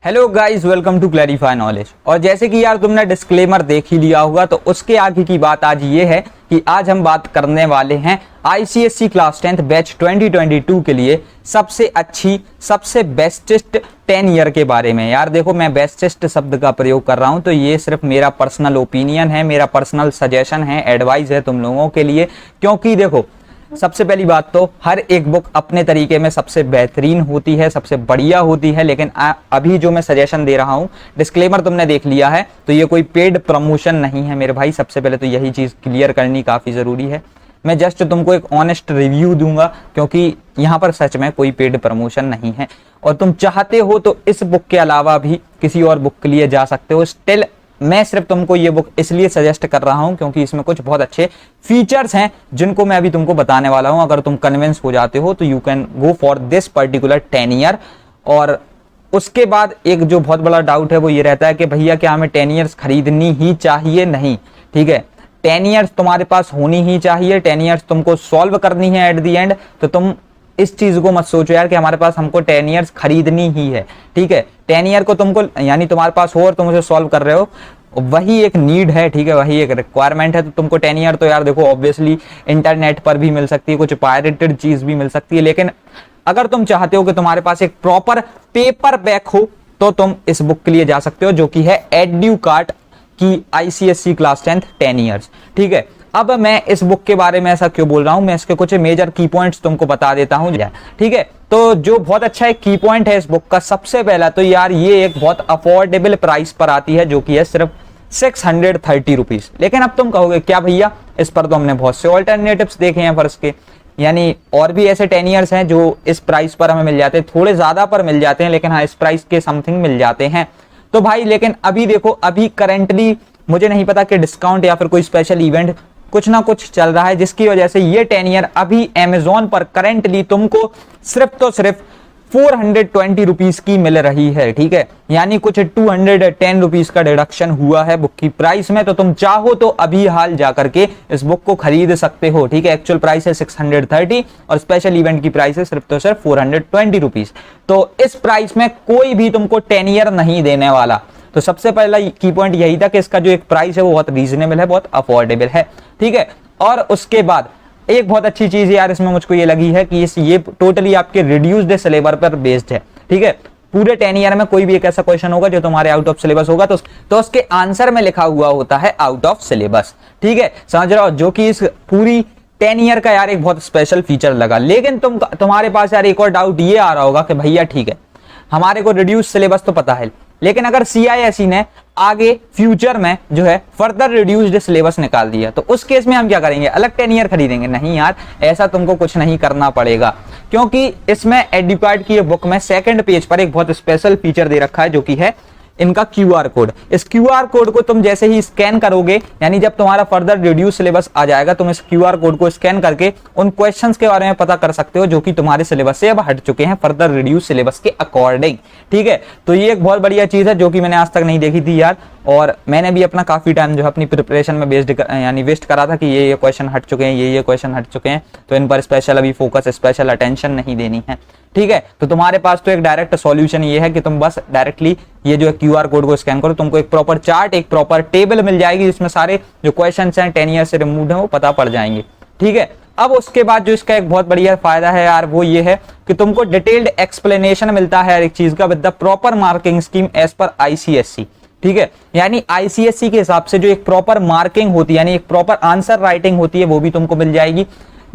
Hello guys, welcome to clarify knowledge. और जैसे कि यार तुमने डिस्क्लेमर देख ही लिया होगा, तो उसके आगे की बात आज ये है कि आज हम बात करने वाले हैं आईसीएसई क्लास 10th बैच 2022 के लिए सबसे अच्छी, सबसे बेस्टेस्ट 10 ईयर के बारे में। यार देखो, मैं बेस्टेस्ट शब्द का प्रयोग कर रहा हूं, तो ये सिर्फ मेरा पर्सनल ओपिनियन है, मेरा पर्सनल सजेशन है, एडवाइस है तुम लोगों के लिए। क्योंकि देखो, सबसे पहली बात तो हर एक बुक अपने तरीके में सबसे बेहतरीन होती है, सबसे बढ़िया होती है, लेकिन अभी जो मैं सजेशन दे रहा हूं, डिस्क्लेमर तुमने देख लिया है, तो ये कोई पेड प्रमोशन नहीं है मेरे भाई। सबसे पहले तो यही चीज क्लियर करनी काफी जरूरी है। मैं जस्ट तुमको एक ऑनेस्ट रिव्यू दूंगा, क्योंकि यहाँ पर सच में कोई पेड प्रमोशन नहीं है। और तुम चाहते हो तो इस बुक के अलावा भी किसी और बुक के लिए जा सकते हो। स्टिल मैं सिर्फ तुमको ये बुक इसलिए सजेस्ट कर रहा हूं क्योंकि इसमें कुछ बहुत अच्छे फीचर्स हैं जिनको मैं अभी तुमको बताने वाला हूं। अगर तुम कन्विंस हो जाते हो तो you can go for this particular 10 year. और उसके बाद एक जो बहुत बड़ा डाउट है वो ये रहता है कि भैया क्या हमें 10 ईयर्स खरीदनी ही चाहिए? नहीं, ठीक है, 10 ईयर्स तुम्हारे पास होनी ही चाहिए। 10 ईयर्स तुमको सॉल्व करनी है एट द एंड। तो तुम इस चीज को मत सोचो यार कि हमारे पास हमको 10 ईयर्स खरीदनी ही है, ठीक है। 10 ईयर को तुमको यानी तुम्हारे पास हो और तुम उसे सॉल्व कर रहे हो, वही एक नीड है, ठीक है, वही एक रिक्वायरमेंट है। तो तुमको 10 ईयर तो यार देखो ऑब्वियसली इंटरनेट पर भी मिल सकती है, कुछ पायरेटेड चीज भी मिल सकती है। लेकिन अगर तुम चाहते हो कि तुम्हारे पास एक प्रॉपर पेपर बैक हो तो तुम इस बुक के लिए जा सकते हो, जो कि है एड्यूकार्ट की आईसीएसई क्लास 10th 10 ईयर्स, ठीक है। अब मैं इस बुक के बारे में ऐसा क्यों बोल रहा हूं, मैं इसके कुछ मेजर की पॉइंट्स तुमको बता देता हूं, ठीक है। तो जो बहुत अच्छा एक की पॉइंट है इस बुक का, सबसे पहला तो यार ये एक बहुत अफोर्डेबल प्राइस पर आती है, जो कि है सिर्फ 630 रुपीज। लेकिन अब तुम कहोगे क्या भैया, इस पर तो हमने बहुत से ऑल्टरनेटिव्स देखे हैं फर्स्ट के, यानी और भी ऐसे 10 ईयर्स हैं जो इस प्राइस पर हमें मिल जाते हैं, थोड़े ज्यादा पर मिल जाते हैं, लेकिन हाँ इस प्राइस के समथिंग मिल जाते हैं। तो भाई लेकिन अभी देखो, अभी करंटली मुझे नहीं पता कि डिस्काउंट या फिर कोई स्पेशल इवेंट कुछ ना कुछ चल रहा है, जिसकी वजह से ये 10 ईयर अभी अमेजोन पर करंटली तुमको सिर्फ तो सिर्फ 420 रुपीज की मिल रही है, ठीक है। यानी कुछ 210 रुपीज का डिडक्शन हुआ है बुक की प्राइस में। तो तुम चाहो तो अभी हाल जाकर के इस बुक को खरीद सकते हो, ठीक है। एक्चुअल प्राइस है 630 और स्पेशल इवेंट की प्राइस है सिर्फ तो सिर्फ 420 रुपीज। तो इस प्राइस में कोई भी तुमको 10 ईयर नहीं देने वाला। तो सबसे पहला की पॉइंट यही था कि इसका जो एक प्राइस है वो बहुत रीजनेबल है, बहुत अफोर्डेबल है, ठीक है। और उसके बाद एक बहुत अच्छी चीज यार इसमें मुझको ये लगी है कि ये टोटली आपके रिड्यूस्ड सिलेबस पर बेस्ड है, ठीक है। पूरे 10 ईयर में कोई भी एक ऐसा क्वेश्चन होगा जो तुम्हारे आउट ऑफ सिलेबस होगा तो उसके आंसर में लिखा हुआ होता है आउट ऑफ सिलेबस, ठीक है, समझ रहे हो, जो कि इस पूरी 10 ईयर का यार एक बहुत स्पेशल फीचर लगा। लेकिन तुम्हारे पास यार एक और डाउट ये आ रहा होगा कि भैया ठीक है, हमारे को रिड्यूस सिलेबस तो पता है, लेकिन अगर सीआईएसई ने आगे फ्यूचर में जो है फर्दर रिड्यूस्ड सिलेबस निकाल दिया तो उस केस में हम क्या करेंगे? अलग 10 ईयर खरीदेंगे? नहीं यार, ऐसा तुमको कुछ नहीं करना पड़ेगा, क्योंकि इसमें एड्यूकार्ट की बुक में सेकंड पेज पर एक बहुत स्पेशल फीचर दे रखा है, जो कि है इनका क्यूआर कोड। इस क्यूआर कोड को तुम जैसे ही स्कैन करोगे, यानी जब तुम्हारा फर्दर रिड्यूस सिलेबस आ जाएगा, तुम इस क्यूआर कोड को स्कैन करके उन क्वेश्चंस के बारे में पता कर सकते हो जो कि तुम्हारे सिलेबस से अब हट चुके हैं फर्दर रिड्यूस सिलेबस के अकॉर्डिंग, ठीक है। तो ये एक बहुत बढ़िया चीज है जो कि मैंने आज तक नहीं देखी थी यार, और मैंने भी अपना काफी टाइम जो है अपनी प्रिपरेशन में यानी वेस्ट करा था कि ये क्वेश्चन हट चुके हैं, ये क्वेश्चन हट चुके हैं, तो इन पर स्पेशल अभी फोकस, स्पेशल अटेंशन नहीं देनी है, ठीक है। तो तुम्हारे पास तो एक डायरेक्ट सॉल्यूशन ये है कि तुम बस डायरेक्टली ये जो क्यूआर कोड को स्कैन करो, तुमको एक प्रॉपर चार्ट, एक प्रॉपर टेबल मिल जाएगी जिसमें सारे जो क्वेश्चंस हैं 10 ईयर से रिमूव्ड हैं वो पता पड़ जाएंगे, ठीक है। अब उसके बाद जो इसका एक बहुत बढ़िया फायदा है यार वो ये है कि तुमको डिटेल्ड एक्सप्लेनेशन मिलता है हर एक चीज का with the proper marking scheme as per ICSE, ठीक है। यानी आईसीएसई के हिसाब से जो एक प्रॉपर मार्किंग होती है, यानी एक प्रॉपर आंसर राइटिंग होती है, वो भी तुमको मिल जाएगी,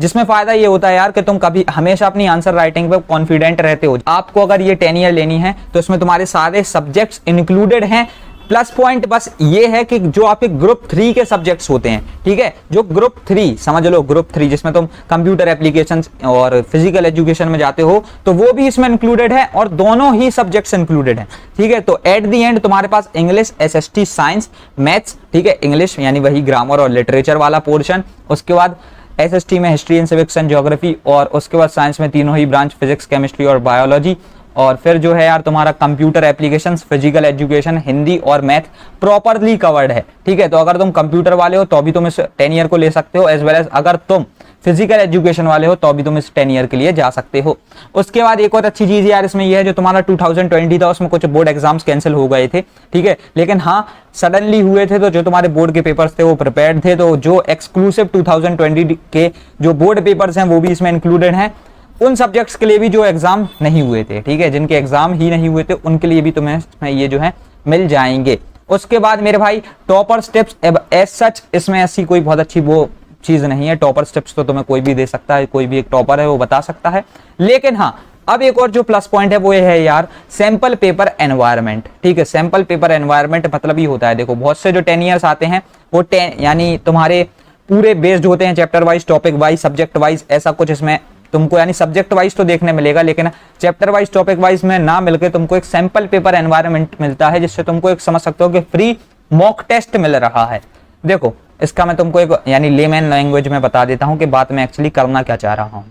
जिसमें फायदा ये होता है यार कि तुम कभी हमेशा अपनी आंसर राइटिंग पे कॉन्फिडेंट रहते हो। आपको अगर ये 10 ईयर लेनी है तो इसमें तुम्हारे सारे सब्जेक्ट्स इंक्लूडेड हैं। प्लस पॉइंट बस ये है कि जो आपके ग्रुप 3 के सब्जेक्ट्स होते हैं, ठीक है, जो ग्रुप 3 समझ लो, ग्रुप 3 जिसमें तुम कंप्यूटर एप्लीकेशंस और फिजिकल एजुकेशन में जाते हो, तो वो भी इसमें इंक्लूडेड है और दोनों ही सब्जेक्ट्स इंक्लूडेड हैं, ठीक है। तो एट द एंड तुम्हारे पास इंग्लिश, एसएसटी, साइंस, मैथ्स, ठीक है, इंग्लिश यानी वही ग्रामर और लिटरेचर वाला पोर्शन, उसके बाद एसएसटी में history and civics and geography, और उसके बाद साइंस में तीनों ही ब्रांच फिजिक्स, केमिस्ट्री और बायोलॉजी, और फिर जो है यार तुम्हारा computer applications, physical education, Hindi और मैथ प्रॉपरली कवर्ड है, ठीक है। तो अगर तुम कंप्यूटर वाले हो तो भी तुम इस 10 ईयर को ले सकते हो, एज वेल एज अगर तुम फिजिकल एजुकेशन वाले हो तो भी तुम इस 10 ईयर के लिए जा सकते हो। उसके बाद एक और अच्छी चीज यार इसमें ये है, जो तुम्हारा 2020 था उसमें कुछ बोर्ड एग्जाम्स कैंसिल हो गए थे, ठीक है, लेकिन हाँ सडनली हुए थे, तो जो तुम्हारे बोर्ड के पेपर्स थे वो प्रिपेयर्ड थे, तो जो एक्सक्लूसिव 2020 के जो बोर्ड पेपर्स हैं वो भी इसमें इंक्लूडेड हैं। उन सब्जेक्ट्स के लिए भी जो एग्जाम नहीं हुए थे, ठीक है, जिनके एग्जाम ही नहीं हुए थे उनके लिए भी तुम्हें ये जो है मिल जाएंगे। उसके बाद मेरे भाई टॉपर स्टेप्स एज सच इसमें ऐसी कोई बहुत अच्छी वो चीज नहीं है। टॉपर स्टेप्स तो तुम्हें कोई भी दे सकता है, कोई भी एक टॉपर है वो बता सकता है, लेकिन हाँ अब एक और जो प्लस पॉइंट है वो ये है यार सैंपल पेपर एनवायरनमेंट, ठीक है। सैंपल पेपर एनवायरनमेंट मतलब ही होता है, देखो बहुत से जो 10 ईयर्स आते हैं वो 10 यानी तुम्हारे पूरे बेस्ड होते हैं chapter wise, topic wise, subject wise, ऐसा कुछ इसमें तुमको यानी सब्जेक्ट वाइज तो देखने मिलेगा, लेकिन चैप्टर वाइज टॉपिक वाइज में ना मिलकर तुमको एक सैंपल पेपर एनवायरनमेंट मिलता है, जिससे तुमको एक समझ सकते हो कि फ्री मॉक टेस्ट मिल रहा है। देखो इसका मैं तुमको एक यानी लेमैन लैंग्वेज में बता देता हूं कि बात में एक्चुअली करना क्या चाह रहा हूं।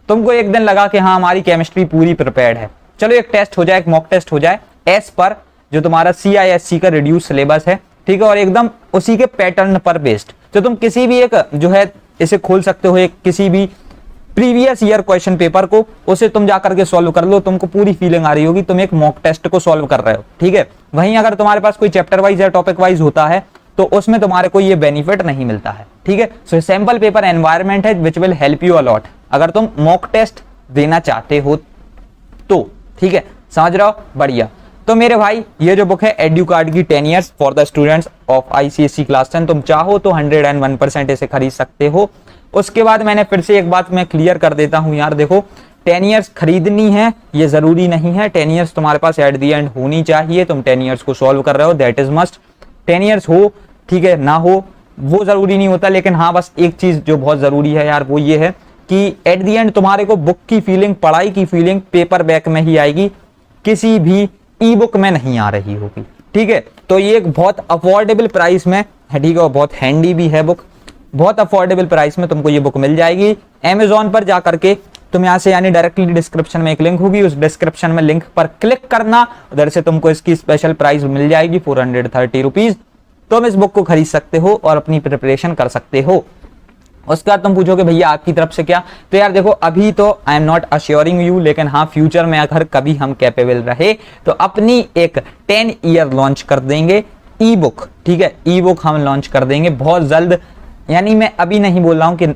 तुमको एक दिन लगा कि हाँ हमारी केमिस्ट्री पूरी प्रिपेयर्ड है, चलो एक टेस्ट हो जाए, एक मॉक टेस्ट हो जाए एज पर जो तुम्हारा CISC का रिड्यूस सिलेबस है, ठीक है, और एकदम उसी के पैटर्न पर बेस्ड, तो तुम किसी भी एक जो है इसे खोल सकते हो, एक किसी भी प्रीवियस ईयर क्वेश्चन पेपर को, उसे तुम जाकर के सॉल्व कर लो, तुमको पूरी फीलिंग आ रही होगी तुम एक मॉक टेस्ट को सॉल्व कर रहे हो, ठीक है। वहीं अगर तुम्हारे पास कोई चैप्टर वाइज या टॉपिक वाइज होता है तो उसमें तुम्हारे को ये बेनिफिट नहीं मिलता है, ठीक है। सो सैंपल पेपर एनवायरनमेंट है which will help you a lot अगर तुम मॉक टेस्ट देना चाहते हो तो, ठीक है, समझ रहे हो, बढ़िया। तो मेरे भाई ये जो बुक है एड्यूकार्ड की 10 years for the students of ICSE class 10, तुम चाहो तो 101% इसे खरीद सकते हो। उसके बाद मैंने फिर से एक बात मैं क्लियर कर देता हूं यार, देखो 10 ईयर्स खरीदनी है ये जरूरी नहीं है, 10 ईयर्स तुम्हारे पास एट दी एंड होनी चाहिए, तुम 10 ईयर्स को सॉल्व कर रहे हो दैट इज मस्ट। 10 ईयर्स हो, ठीक है, ना हो वो जरूरी नहीं होता, लेकिन हाँ बस एक चीज जो बहुत जरूरी है यार वो ये है कि एट दी एंड तुम्हारे को बुक की फीलिंग, पढ़ाई की फीलिंग पेपर बैक में ही आएगी, किसी भी ई बुक में नहीं आ रही होगी, ठीक है। तो ये एक बहुत अफोर्डेबल प्राइस में है, ठीक है, और बहुत हैंडी भी है बुक, बहुत अफोर्डेबल प्राइस में तुमको ये बुक मिल जाएगी। Amazon पर जाकर के तुम यहाँ से यानी डायरेक्टली डिस्क्रिप्शन में एक लिंक होगी, उस डिस्क्रिप्शन में लिंक पर क्लिक करना, उधर से तुमको इसकी स्पेशल प्राइस मिल जाएगी 430 रुपीज। तुम इस बुक को खरीद सकते हो और अपनी प्रिपरेशन कर सकते हो। उसके बाद तुम पूछोगे भैया आपकी तरफ से क्या, तो यार देखो अभी तो I am not assuring you, लेकिन हाँ फ्यूचर में अगर कभी हम कैपेबल रहे तो अपनी एक 10 ईयर लॉन्च कर देंगे ई बुक, ठीक है, ई बुक हम लॉन्च कर देंगे बहुत जल्द। यानी मैं अभी नहीं बोल रहा हूँ कि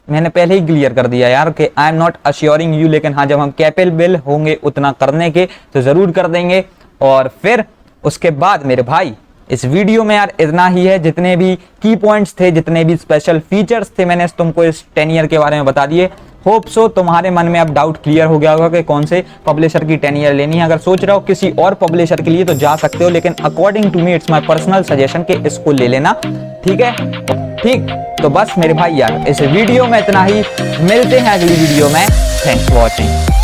मैंने पहले ही क्लियर कर दिया यार कि I am not assuring you, लेकिन हाँ जब हम कैपेबल होंगे उतना करने के तो जरूर कर देंगे। और फिर उसके बाद मेरे भाई इस वीडियो में यार इतना ही है, जितने भी की पॉइंट्स थे, जितने भी स्पेशल फीचर्स थे मैंने तुमको इस 10 ईयर के बारे में बता दिए। होप सो तुम्हारे मन में अब डाउट क्लियर हो गया होगा कि कौन से पब्लिशर की 10 ईयर लेनी है। अगर सोच रहे हो किसी और पब्लिशर के लिए तो जा सकते हो, लेकिन according to me it's my personal suggestion कि इसको ले लेना, ठीक है, ठीक। तो बस मेरे भाई यार इस वीडियो में इतना ही, मिलते हैं अगली वीडियो में, थैंक्स फॉर वॉचिंग।